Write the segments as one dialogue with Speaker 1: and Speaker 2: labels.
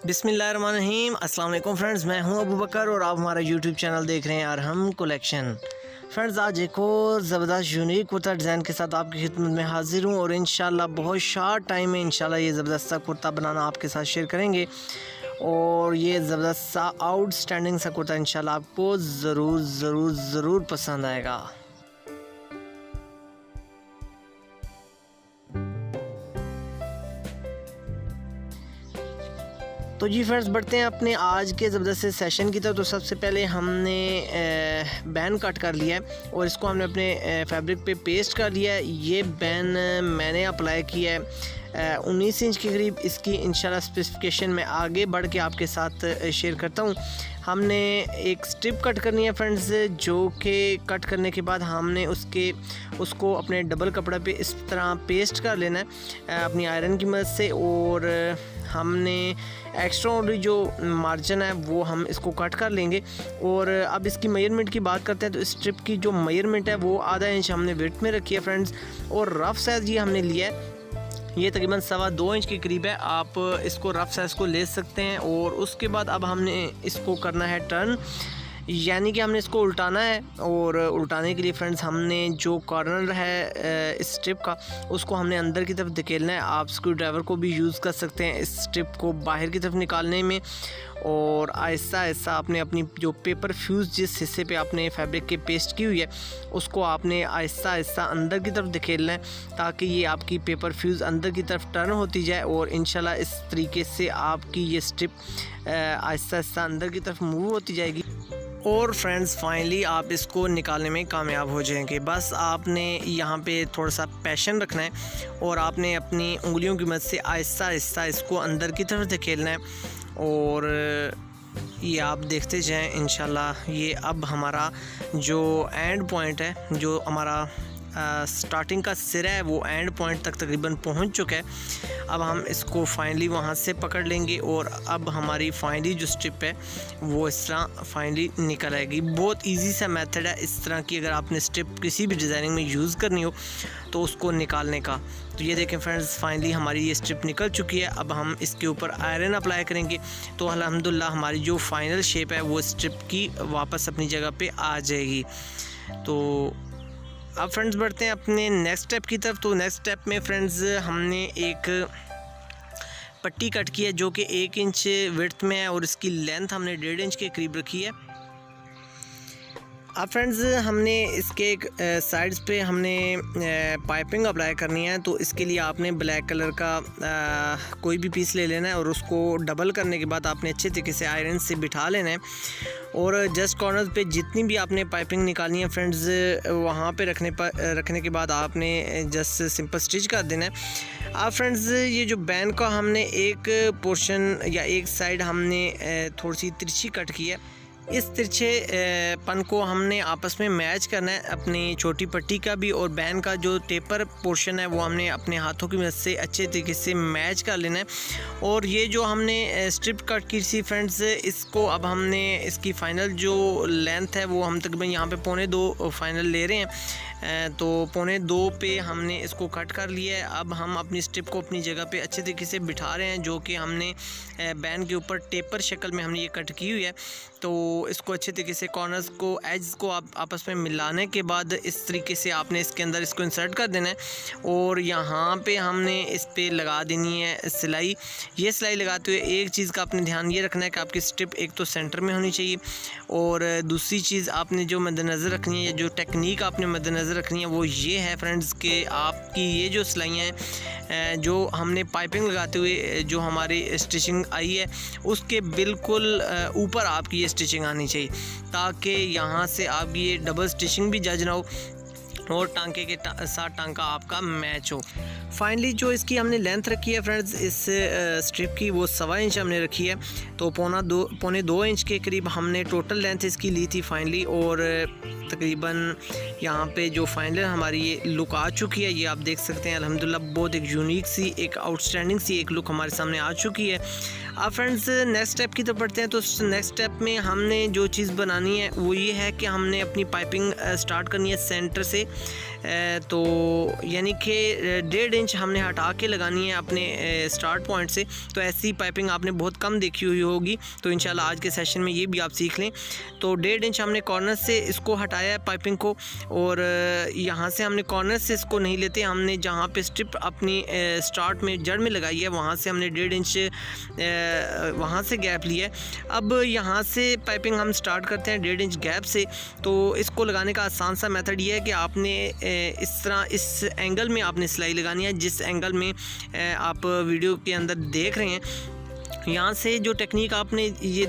Speaker 1: बिस्मिल्लाहिर्रहमानिर्रहीम। अस्सलाम वालेकुम फ्रेंड्स, मैं हूं अबू बकर और आप हमारा यूट्यूब चैनल देख रहे हैं अरहम कलेक्शन। फ्रेंड्स, आज एक और ज़बरदस्त यूनिक कुर्ता डिज़ाइन के साथ आपकी खिदमत में हाजिर हूं और इंशाल्लाह बहुत शार्ट टाइम में इंशाल्लाह ये ज़बरदस्त सा कुर्ता बनाना आपके साथ शेयर करेंगे और ये ज़बरदस्त सा आउटस्टैंडिंग सा कुर्ता इंशाल्लाह आपको ज़रूर पसंद आएगा। तो जी फ्रेंड्स, बढ़ते हैं अपने आज के ज़बरदस्त सेशन की तरफ। तो सबसे पहले हमने बैन कट कर लिया है और इसको हमने अपने फैब्रिक पे पेस्ट कर लिया है। ये बैन मैंने अप्लाई किया है 19 इंच के करीब। इसकी इंशाल्लाह स्पेसिफिकेशन में आगे बढ़ के आपके साथ शेयर करता हूँ। हमने एक स्ट्रिप कट करनी है फ्रेंड्स, जो कि कट करने के बाद हमने उसको अपने डबल कपड़ा पे इस तरह पेस्ट कर लेना है अपनी आयरन की मदद से। और हमने एक्स्ट्रा ऑर्डरी जो मार्जिन है वो हम इसको कट कर लेंगे। और अब इसकी मेजरमेंट की बात करते हैं तो स्ट्रिप की जो मेजरमेंट है वो आधा इंच हमने विड्थ में रखी है फ्रेंड्स। और रफ़ साइज़ ये हमने लिया है, ये तकरीबन 2.25 इंच के करीब है। आप इसको रफ़ साइज़ को ले सकते हैं। और उसके बाद अब हमने इसको करना है टर्न, यानी कि हमने इसको उल्टाना है। और उल्टाने के लिए फ्रेंड्स हमने जो कॉर्नर है इस स्ट्रिप का उसको हमने अंदर की तरफ धकेलना है। आप स्क्रू ड्राइवर को भी यूज़ कर सकते हैं इस स्ट्रिप को बाहर की तरफ निकालने में। और आहिस्ता आहिस्ता आपने अपनी जो पेपर फ्यूज़ जिस हिस्से पे आपने फैब्रिक के पेस्ट की हुई है उसको आपने आहिस्ता आहिस्ता अंदर की तरफ धकेलना है ताकि ये आपकी पेपर फ्यूज़ अंदर की तरफ टर्न होती जाए। और इंशाल्लाह इस तरीके से आपकी ये स्ट्रिप आहिस्ता आहिस्ता अंदर की तरफ मूव होती जाएगी। और फ्रेंड्स, फाइनली आप इसको निकालने में कामयाब हो जाएंगे। बस आपने यहाँ पे थोड़ा सा पैशन रखना है और आपने अपनी उंगलियों की मदद से आहिस्ता आहिस्ता इसको अंदर की तरफ धकेलना है। और ये आप देखते जाएं इंशाल्लाह। ये अब हमारा जो एंड पॉइंट है, जो हमारा स्टार्टिंग का सिरा है, वो एंड पॉइंट तक तकरीबन पहुंच चुका है। अब हम इसको फाइनली वहां से पकड़ लेंगे और अब हमारी फाइनली जो स्ट्रिप है वो इस तरह फाइनली निकल आएगी। बहुत इजी सा मेथड है इस तरह की, अगर आपने स्ट्रिप किसी भी डिज़ाइनिंग में यूज़ करनी हो तो उसको निकालने का। तो ये देखें फ्रेंड्स, फाइनली हमारी ये स्ट्रिप निकल चुकी है। अब हम इसके ऊपर आयरन अप्लाई करेंगे तो अल्हम्दुलिल्लाह हमारी जो फाइनल शेप है वो स्ट्रिप की वापस अपनी जगह पे आ जाएगी। तो अब फ्रेंड्स बढ़ते हैं अपने नेक्स्ट स्टेप की तरफ। तो नेक्स्ट स्टेप में फ्रेंड्स हमने एक पट्टी कट की है जो कि 1 इंच विड्थ में है और इसकी लेंथ हमने 1.5 इंच के करीब रखी है। अब फ्रेंड्स हमने इसके एक साइड्स पे हमने पाइपिंग अप्लाई करनी है। तो इसके लिए आपने ब्लैक कलर का कोई भी पीस ले लेना है और उसको डबल करने के बाद आपने अच्छे तरीके से आयरन से बिठा लेना है। और जस्ट कॉर्नर पे जितनी भी आपने पाइपिंग निकालनी है फ्रेंड्स, वहाँ पे रखने के बाद आपने जस्ट सिंपल स्टिच कर देना है। अब फ्रेंड्स, ये जो बैन का हमने एक पोर्शन या एक साइड हमने थोड़ी सी तिरछी कट की है। इस तिरछे पन को हमने आपस में मैच करना है, अपनी छोटी पट्टी का भी और बैन का जो टेपर पोर्शन है वो हमने अपने हाथों की मदद से अच्छे तरीके से मैच कर लेना है। और ये जो हमने स्ट्रिप कट की थी फ्रेंड्स, इसको अब हमने इसकी फ़ाइनल जो लेंथ है वो हम तकरीबन यहाँ पे 2.25 फाइनल ले रहे हैं। तो 2.25 पे हमने इसको कट कर लिया है। अब हम अपनी स्ट्रिप को अपनी जगह पे अच्छे तरीके से बिठा रहे हैं, जो कि हमने बैन के ऊपर टेपर शक्ल में हमने ये कट की हुई है। तो इसको अच्छे तरीके से कॉर्नर्स को, एज को आप आपस में मिलाने के बाद इस तरीके से आपने इसके अंदर इसको इंसर्ट कर देना है। और यहाँ पे हमने इस पे लगा देनी है सिलाई। ये सिलाई लगाते हुए एक चीज़ का आपने ध्यान ये रखना है कि आपकी स्ट्रिप एक तो सेंटर में होनी चाहिए और दूसरी चीज़ आपने जो मद्देनज़र रखनी है या जो टेक्निक आपने मद्देनज़र रखनी है वो ये है फ्रेंड्स कि आपकी ये जो सिलाइयाँ हैं जो हमने पाइपिंग लगाते हुए जो हमारी स्टिचिंग आई है उसके बिल्कुल ऊपर आपकी ये स्टिचिंग आनी चाहिए, ताकि यहाँ से आपकी ये डबल स्टिचिंग भी जज ना हो और टांके के साथ टांका आपका मैच हो। फाइनली जो इसकी हमने लेंथ रखी है फ्रेंड्स इस स्ट्रिप की, वो 1.25 इंच हमने रखी है। तो 2.25 इंच के करीब हमने टोटल लेंथ इसकी ली थी फाइनली। और तकरीबन यहाँ पे जो फाइनल हमारी ये लुक आ चुकी है, ये आप देख सकते हैं अल्हम्दुलिल्लाह बहुत एक यूनिक सी, एक आउटस्टैंडिंग सी एक लुक हमारे सामने आ चुकी है। अब फ्रेंड्स नेक्स्ट स्टेप की तरफ बढ़ते हैं। तो नेक्स्ट स्टेप में हमने जो चीज़ बनानी है वो ये है कि हमने अपनी पाइपिंग स्टार्ट करनी है सेंटर से। तो यानी कि 1.5 इंच हमने हटा के लगानी है अपने स्टार्ट पॉइंट से। तो ऐसी पाइपिंग आपने बहुत कम देखी हुई होगी, तो इंशाल्लाह आज के सेशन में ये भी आप सीख लें। तो 1.5 इंच हमने कॉर्नर से इसको हटाया है पाइपिंग को, और यहाँ से हमने कॉर्नर से इसको नहीं लेते, हमने जहाँ पे स्ट्रिप अपनी स्टार्ट में जड़ में लगाई है वहाँ से हमने 1.5 इंच वहाँ से गैप लिया है। अब यहाँ से पाइपिंग हम स्टार्ट करते हैं 1.5 इंच गैप से। तो इसको लगाने का आसान सा मेथड ये है कि आपने इस तरह इस एंगल में आपने सिलाई लगानी है, जिस एंगल में आप वीडियो के अंदर देख रहे हैं। यहाँ से जो टेक्निक आपने ये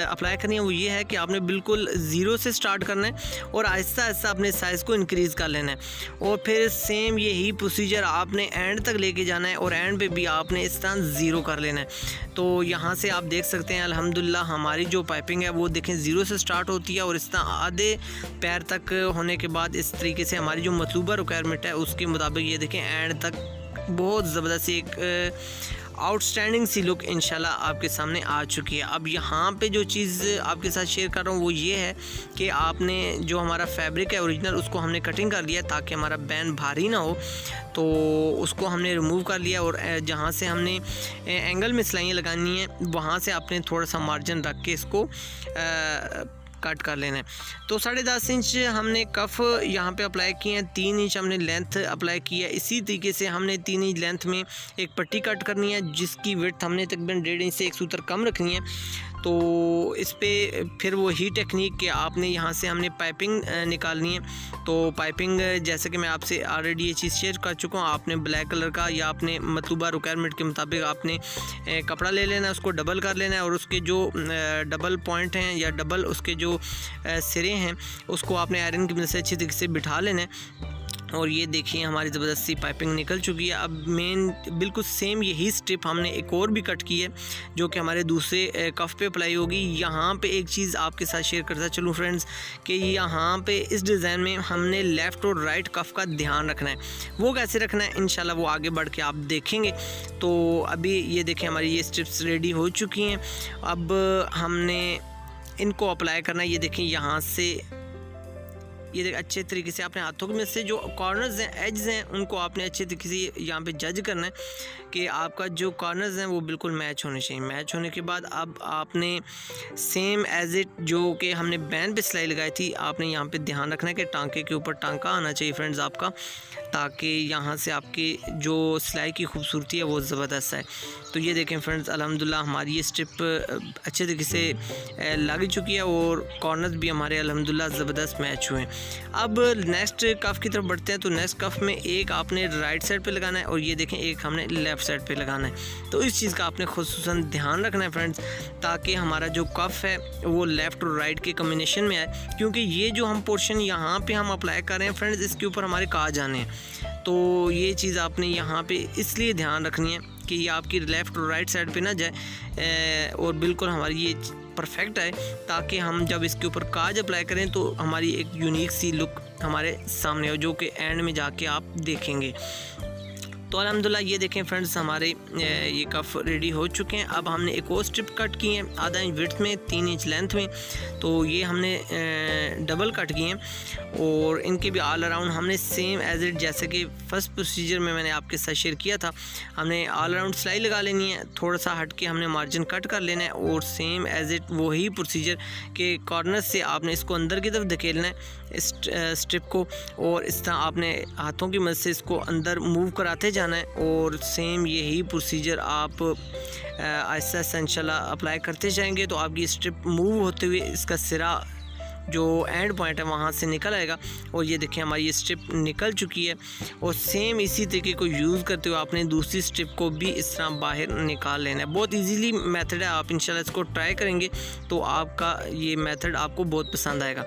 Speaker 1: अप्लाई करनी है वो ये है कि आपने बिल्कुल ज़ीरो से स्टार्ट करना है और आहिस्ता आहिस्ता अपने साइज़ को इंक्रीज़ कर लेना है, और फिर सेम यही प्रोसीजर आपने एंड तक लेके जाना है, और एंड पे भी आपने इस तरह ज़ीरो कर लेना है। तो यहाँ से आप देख सकते हैं अल्हम्दुलिल्लाह हमारी जो पाइपिंग है वो देखें ज़ीरो से स्टार्ट होती है, और इस तरह आधे पैर तक होने के बाद इस तरीके से हमारी जो मतलूबा रिक्वायरमेंट है उसके मुताबिक ये देखें एंड तक बहुत ज़बरदस्त एक आउटस्टैंडिंग सी लुक इंशाल्लाह आपके सामने आ चुकी है। अब यहाँ पे जो चीज़ आपके साथ शेयर कर रहा हूँ वो ये है कि आपने जो हमारा फैब्रिक है ओरिजिनल उसको हमने कटिंग कर लिया ताकि हमारा बैन भारी ना हो, तो उसको हमने रिमूव कर लिया, और जहाँ से हमने एंगल में सिलाइयाँ लगानी है वहाँ से आपने थोड़ा सा मार्जिन रख के इसको कट कर लेना है। तो 10.5 इंच हमने कफ यहाँ पे अप्लाई किए हैं, 3 इंच हमने लेंथ अप्लाई की है। इसी तरीके से हमने 3 इंच लेंथ में एक पट्टी कट करनी है जिसकी विड्थ हमने तकरीबन 1.5 इंच से 1 सूत्र कम रखनी है। तो इस पे फिर वो ही टेक्निक के आपने यहाँ से हमने पाइपिंग निकालनी है। तो पाइपिंग जैसे कि मैं आपसे ऑलरेडी ये चीज़ शेयर कर चुका हूँ, आपने ब्लैक कलर का या आपने मतलूबा रिक्वायरमेंट के मुताबिक आपने कपड़ा ले लेना है, उसको डबल कर लेना है, और उसके जो डबल पॉइंट हैं या डबल उसके जो सिरे हैं उसको आपने आयरन की मदद से अच्छी तरीके से बिठा लेना है। और ये देखिए हमारी ज़बरदस्त सी पाइपिंग निकल चुकी है। अब मेन बिल्कुल सेम यही स्ट्रिप हमने एक और भी कट की है जो कि हमारे दूसरे कफ पे अप्लाई होगी। यहाँ पे एक चीज़ आपके साथ शेयर करता चलूँ फ्रेंड्स कि यहाँ पे इस डिज़ाइन में हमने लेफ़्ट और राइट कफ का ध्यान रखना है। वो कैसे रखना है इंशाल्लाह वो आगे बढ़ के आप देखेंगे। तो अभी ये देखें हमारी ये स्ट्रिप्स रेडी हो चुकी हैं। अब हमने इनको अप्लाई करना है। ये देखें यहाँ से ये देख अच्छे तरीके से अपने हाथों में से जो कॉर्नर्स हैं एड्स हैं उनको आपने अच्छे तरीके से यहाँ पे जज करना है कि आपका जो कॉर्नर्स हैं वो बिल्कुल मैच होने चाहिए। मैच होने के बाद अब आपने सेम एज इट जो कि हमने बैन पे सिलाई लगाई थी आपने यहाँ पे ध्यान रखना है कि टांके के ऊपर टांका आना चाहिए फ्रेंड्स आपका, ताकि यहाँ से आपकी जो सिलाई की खूबसूरती है वो ज़बरदस्त है। तो ये देखें फ्रेंड्स अल्हम्दुलिल्लाह हमारी ये स्ट्रिप अच्छे तरीके से लग चुकी है और कॉर्नर्स भी हमारे अल्हम्दुलिल्लाह ज़बरदस्त मैच हुए। अब नेक्स्ट कफ़ की तरफ बढ़ते हैं। तो नेक्स्ट कफ़ में एक आपने राइट साइड पे लगाना है और ये देखें एक हमने लेफ़्ट साइड पे लगाना है। तो इस चीज़ का आपने खुसूसन ध्यान रखना है फ्रेंड्स, ताकि हमारा जो कफ़ है वो लेफ़्ट और राइट के कम्बिनेशन में आए, क्योंकि ये जो हम पोर्शन यहाँ पे हम अप्लाई कर रहे हैं फ्रेंड्स इसके ऊपर हमारे काज आने हैं। तो ये चीज़ आपने यहाँ पे इसलिए ध्यान रखनी है कि ये आपकी लेफ़्ट और राइट साइड पे ना जाए और बिल्कुल हमारी ये परफेक्ट है, ताकि हम जब इसके ऊपर काज अप्लाई करें तो हमारी एक यूनिक सी लुक हमारे सामने हो, जो कि एंड में जाके आप देखेंगे। तो अल्हम्दुलिल्लाह ये देखें फ्रेंड्स हमारे ये कफ़ रेडी हो चुके हैं। अब हमने एक और स्ट्रिप कट की है आधा इंच विड्थ में 3 इंच लेंथ में। तो ये हमने डबल कट किए हैं और इनके भी ऑल अराउंड हमने सेम एज इट जैसे कि फ़र्स्ट प्रोसीजर में मैंने आपके साथ शेयर किया था, हमने ऑल अराउंड सिलाई लगा लेनी है, थोड़ा सा हट के हमने मार्जिन कट कर लेना है और सेम एज इट वही प्रोसीजर के कॉर्नर से आपने इसको अंदर की तरफ धकेलना है इस स्ट्रिप को, और इस तरह आपने हाथों की मदद से इसको अंदर मूव कराते जाना है। और सेम यही प्रोसीजर आप आहिस्ता आहिस्ता इंशाल्लाह अप्लाई करते जाएंगे तो आपकी स्ट्रिप मूव होते हुए इसका सिरा जो एंड पॉइंट है वहाँ से निकल आएगा। और ये देखिए हमारी ये स्ट्रिप निकल चुकी है और सेम इसी तरीके को यूज़ करते हुए आपने दूसरी स्ट्रिप को भी इस तरह बाहर निकाल लेना है। बहुत इजीली मेथड है, आप इंशाल्लाह इसको ट्राई करेंगे तो आपका ये मेथड आपको बहुत पसंद आएगा।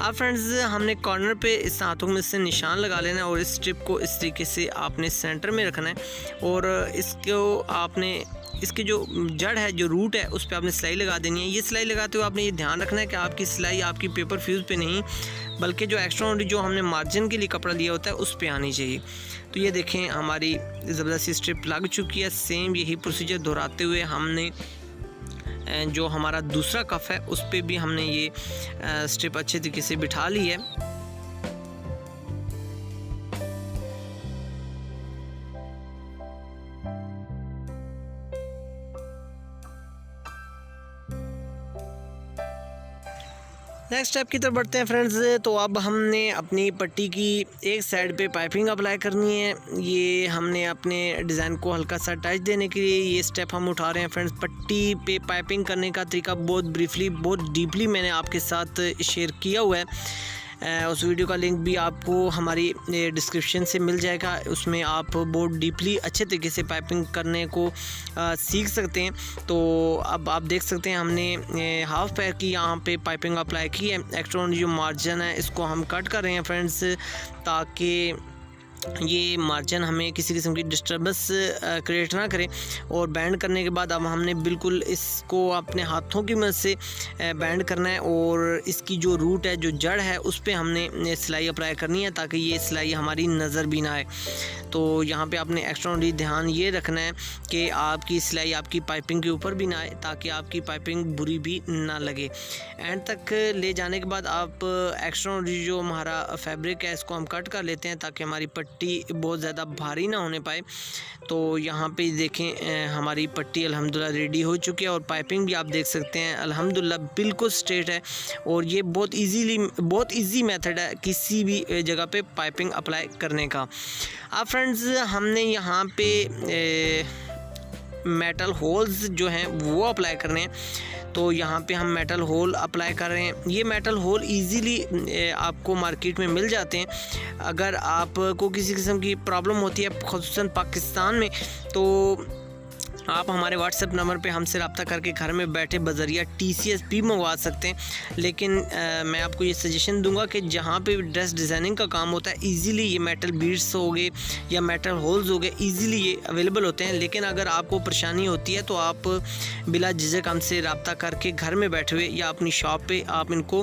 Speaker 1: अब फ्रेंड्स हमने कॉर्नर पे इस हाथों में से निशान लगा लेना है और इस स्ट्रिप को इस तरीके से आपने सेंटर में रखना है और इसको आपने इसकी जो जड़ है जो रूट है उस पर आपने सिलाई लगा देनी है। ये सिलाई लगाते हुए आपने ये ध्यान रखना है कि आपकी सिलाई आपकी पेपर फ्यूज़ पे नहीं बल्कि जो एक्स्ट्रा जो हमने मार्जिन के लिए कपड़ा लिया होता है उस पे आनी चाहिए। तो ये देखें हमारी ज़बरदस्त स्ट्रिप लग चुकी है। सेम यही प्रोसीजर दोहराते हुए हमने जो हमारा दूसरा कफ़ है उस पर भी हमने ये स्ट्रिप अच्छे तरीके से बिठा ली है। नेक्स्ट स्टेप की तरफ बढ़ते हैं फ्रेंड्स। तो अब हमने अपनी पट्टी की एक साइड पे पाइपिंग अप्लाई करनी है। ये हमने अपने डिज़ाइन को हल्का सा टच देने के लिए ये स्टेप हम उठा रहे हैं फ्रेंड्स। पट्टी पे पाइपिंग करने का तरीका बहुत ब्रीफली, बहुत डीपली मैंने आपके साथ शेयर किया हुआ है। उस वीडियो का लिंक भी आपको हमारी डिस्क्रिप्शन से मिल जाएगा। उसमें आप बहुत डीपली अच्छे तरीके से पाइपिंग करने को सीख सकते हैं। तो अब आप देख सकते हैं हमने हाफ पैर की यहाँ पे पाइपिंग अप्लाई की है। एक्स्ट्रा जो मार्जिन है इसको हम कट कर रहे हैं फ्रेंड्स, ताकि ये मार्जिन हमें किसी किस्म की डिस्टर्बेंस क्रिएट ना करे। और बैंड करने के बाद अब हमने बिल्कुल इसको अपने हाथों की मदद से बैंड करना है और इसकी जो रूट है, जो जड़ है, उस पर हमने सिलाई अप्लाई करनी है ताकि ये सिलाई हमारी नज़र भी ना आए। तो यहाँ पे आपने एक्स्ट्रा ध्यान ये रखना है कि आपकी सिलाई आपकी पाइपिंग के ऊपर भी ना आए, ताकि आपकी पाइपिंग बुरी भी ना लगे। एंड तक ले जाने के बाद आप एक्स्ट्रा जो हमारा फैब्रिक है इसको हम कट कर लेते हैं ताकि हमारी पट्टी बहुत ज़्यादा भारी ना होने पाए। तो यहाँ पे देखें हमारी पट्टी अल्हम्दुलिल्लाह रेडी हो चुकी है और पाइपिंग भी आप देख सकते हैं अल्हम्दुलिल्लाह बिल्कुल स्ट्रेट है। और ये बहुत इजी मेथड है किसी भी जगह पे पाइपिंग अप्लाई करने का। अब फ्रेंड्स हमने यहाँ पे मेटल होल्स जो हैं वो अप्लाई करने हैं। तो यहाँ पे हम मेटल होल अप्लाई कर रहे हैं। ये मेटल होल इजीली आपको मार्केट में मिल जाते हैं। अगर आपको किसी किस्म की प्रॉब्लम होती है ख़ुसूसन पाकिस्तान में, तो आप हमारे व्हाट्सएप नंबर पे हमसे रब्ता करके घर में बैठे बजरिया TCS भी मंगवा सकते हैं। लेकिन मैं आपको ये सजेशन दूंगा कि जहाँ पे ड्रेस डिज़ाइनिंग का काम होता है, इजीली ये मेटल बीड्स हो गए या मेटल होल्स हो गए, इजीली ये अवेलेबल होते हैं। लेकिन अगर आपको परेशानी होती है तो आप बिला झिझक हमसे रब्ता करके घर में बैठे हुए या अपनी शॉप पे आप इनको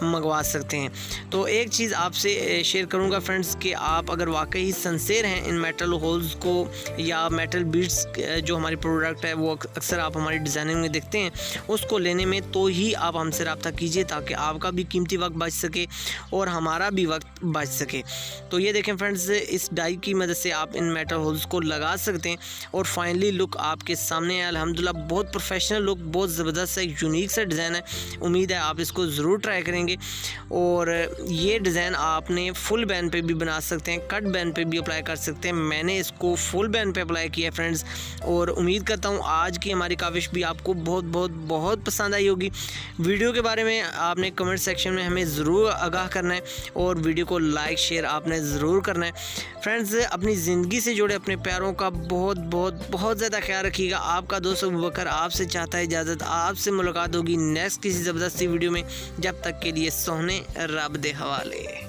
Speaker 1: मंगवा सकते हैं। तो एक चीज़ आपसे शेयर करूँगा फ्रेंड्स कि आप अगर वाकई सिंसियर हैं इन मेटल होल्स को या मेटल बीड्स जो हमारी प्रोडक्ट है वो अक्सर आप हमारी डिज़ाइनिंग में देखते हैं, उसको लेने में तो ही आप हमसे रब्ता कीजिए ताकि आपका भी कीमती वक्त बच सके और हमारा भी वक्त बच सके। तो ये देखें फ्रेंड्स, इस डाई की मदद से आप इन मेटल होल्स को लगा सकते हैं और फाइनली लुक आपके सामने है। अल्हम्दुलिल्लाह बहुत प्रोफेशनल लुक, बहुत ज़बरदस्त है, यूनिक सा डिज़ाइन है। उम्मीद है आप इसको ज़रूर ट्राई करेंगे। और ये डिज़ाइन आपने फुल बैन पे भी बना सकते हैं, कट बैन पे भी अप्लाई कर सकते हैं। मैंने इसको फुल बैन पे अप्लाई किया फ्रेंड्स और उम्मीद करता हूँ आज की हमारी काविश भी आपको बहुत पसंद आई होगी। वीडियो के बारे में आपने कमेंट सेक्शन में हमें ज़रूर आगाह करना है और वीडियो को लाइक शेयर आपने ज़रूर करना है। फ्रेंड्स अपनी ज़िंदगी से जुड़े अपने प्यारों का बहुत ज़्यादा ख्याल रखिएगा। आपका दोस्त अबू बकर आपसे चाहता है इजाज़त। आपसे मुलाकात होगी नेक्स्ट किसी ज़बरदस्ती वीडियो में। जब तक के लिए सोहने रब दे हवाले।